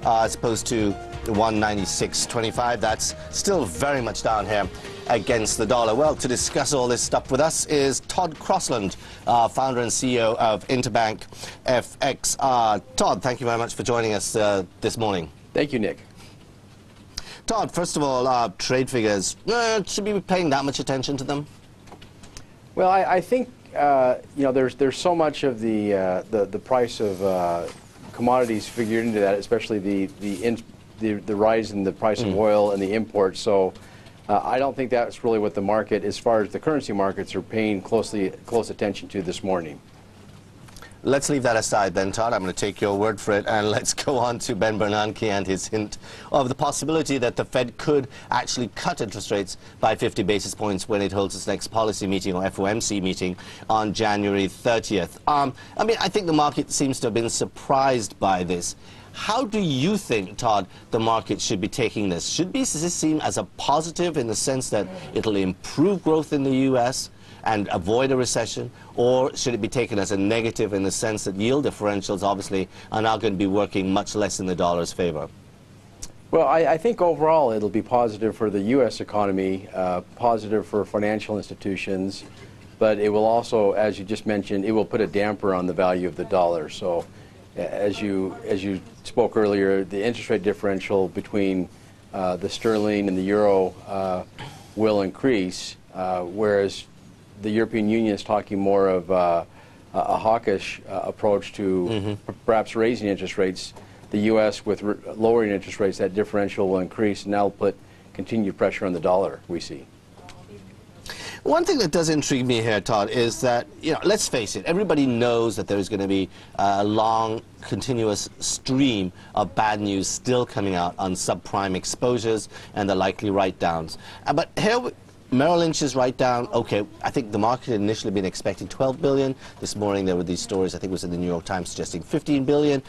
as opposed to 196.25. That's still very much down here against the dollar. Well, to discuss all this stuff with us is Todd Crosland, founder and CEO of Interbank FX. Todd, thank you very much for joining us this morning. Thank you, Nick. Todd, first of all, trade figures, should we be paying that much attention to them? Well, I think you know, there's so much of the price of commodities figured into that, especially the rise in the price of oil and the imports. So I don't think that's really what the market, as far as the currency markets, are paying close attention to this morning. Let's leave that aside then, Todd. I'm going to take your word for it, and let's go on to Ben Bernanke and his hint of the possibility that the Fed could actually cut interest rates by 50 basis points when it holds its next policy meeting, or FOMC meeting, on January 30th. I mean, I think the market seems to have been surprised by this. How do you think, Todd, the market should be taking this? Should this seen as a positive in the sense that it'll improve growth in the U.S. and avoid a recession, or should it be taken as a negative in the sense that yield differentials obviously are now going to be working much less in the dollar's favor? Well, I think overall it'll be positive for the U.S. economy, positive for financial institutions, but it will also, as you just mentioned, it will put a damper on the value of the dollar. So as you spoke earlier, the interest rate differential between the sterling and the euro will increase, whereas the European Union is talking more of a hawkish approach to perhaps raising interest rates. The U.S., with lowering interest rates, that differential will increase, and that will put continued pressure on the dollar, we see. One thing that does intrigue me here, Todd, is that, you know, let's face it, everybody knows that there's going to be a long, continuous stream of bad news still coming out on subprime exposures and the likely write-downs. But here, Merrill Lynch's write-down, okay, I think the market had initially been expecting $12 billion. This morning there were these stories, I think it was in the New York Times, suggesting $15 billion.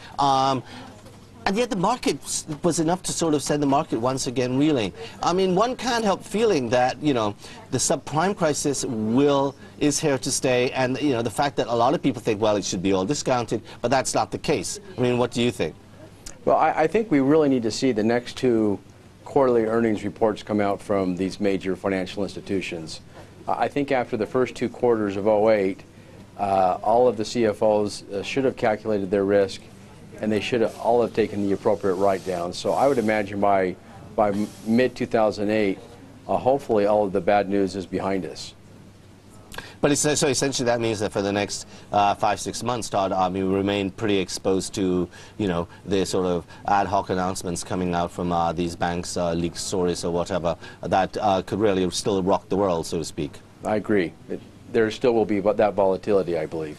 And yet the market was enough to sort of send the market once again reeling. I mean, one can't help feeling that, you know, the subprime crisis is here to stay, and, you know, the fact that a lot of people think, well, it should be all discounted, but that's not the case. I mean, what do you think? Well, I think we really need to see the next two quarterly earnings reports come out from these major financial institutions. I think after the first two quarters of 2008, all of the CFOs should have calculated their risk, and they should have all have taken the appropriate write-downs. So I would imagine by mid-2008, hopefully all of the bad news is behind us. But so essentially that means that for the next 5-6 months, Todd, we remain pretty exposed to, you know, the sort of ad hoc announcements coming out from these banks, leaked stories or whatever, that could really still rock the world, so to speak. I agree. There still will be that volatility, I believe.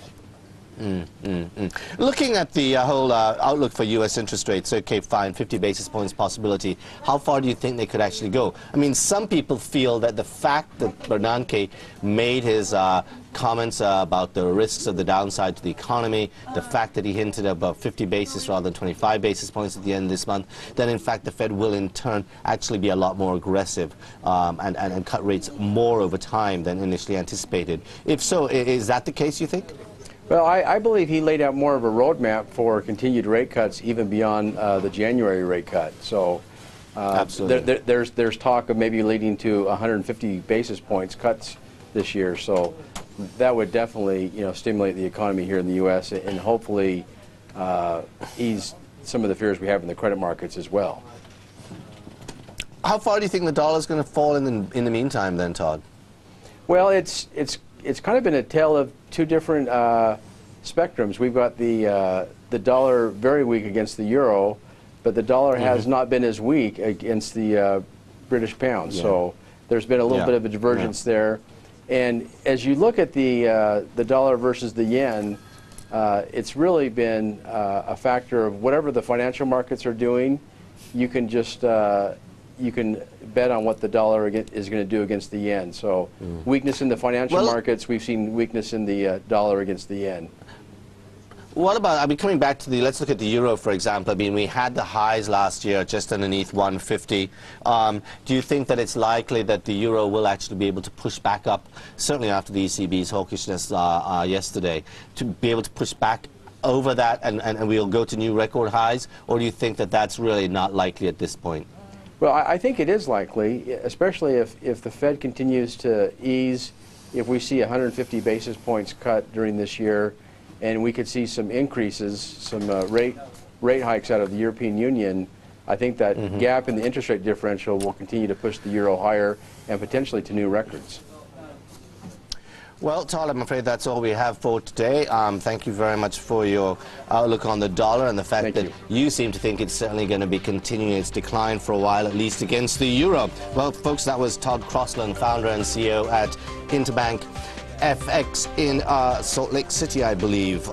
Looking at the whole outlook for U.S. interest rates, okay, fine, 50 basis points possibility. How far do you think they could actually go? I mean, some people feel that the fact that Bernanke made his comments about the risks of the downside to the economy, the fact that he hinted about 50 basis rather than 25 basis points at the end of this month, then in fact the Fed will in turn actually be a lot more aggressive and cut rates more over time than initially anticipated. If so, is that the case, you think? Well, I believe he laid out more of a roadmap for continued rate cuts even beyond the January rate cut. So there's talk of maybe leading to 150 basis points cuts this year. So that would definitely, you know, stimulate the economy here in the U.S. and hopefully ease some of the fears we have in the credit markets as well. How far do you think the dollar is going to fall in the meantime then, Todd? Well, it's kind of been a tale of two different spectrums. We've got the dollar very weak against the euro, but the dollar has not been as weak against the British pound. Yeah. So there's been a little bit of a divergence there. And as you look at the dollar versus the yen, it's really been a factor of whatever the financial markets are doing. You can just you can bet on what the dollar is going to do against the yen. So weakness in the financial markets, we've seen weakness in the dollar against the yen. What about, I mean, coming back to let's look at the euro, for example. I mean, we had the highs last year just underneath 150. Do you think that it's likely that the euro will actually be able to push back up, certainly after the ECB's hawkishness yesterday, to be able to push back over that and we'll go to new record highs, or do you think that that's really not likely at this point? Well, I think it is likely, especially if the Fed continues to ease, if we see 150 basis points cut during this year, and we could see some increases, some rate hikes out of the European Union. I think that gap in the interest rate differential will continue to push the euro higher and potentially to new records. Well, Todd, I'm afraid that's all we have for today. Thank you very much for your outlook on the dollar and the fact that you seem to think it's certainly going to be continuing its decline for a while, at least against the euro. Well, folks, that was Todd Crosland, founder and CEO at Interbank FX in Salt Lake City, I believe.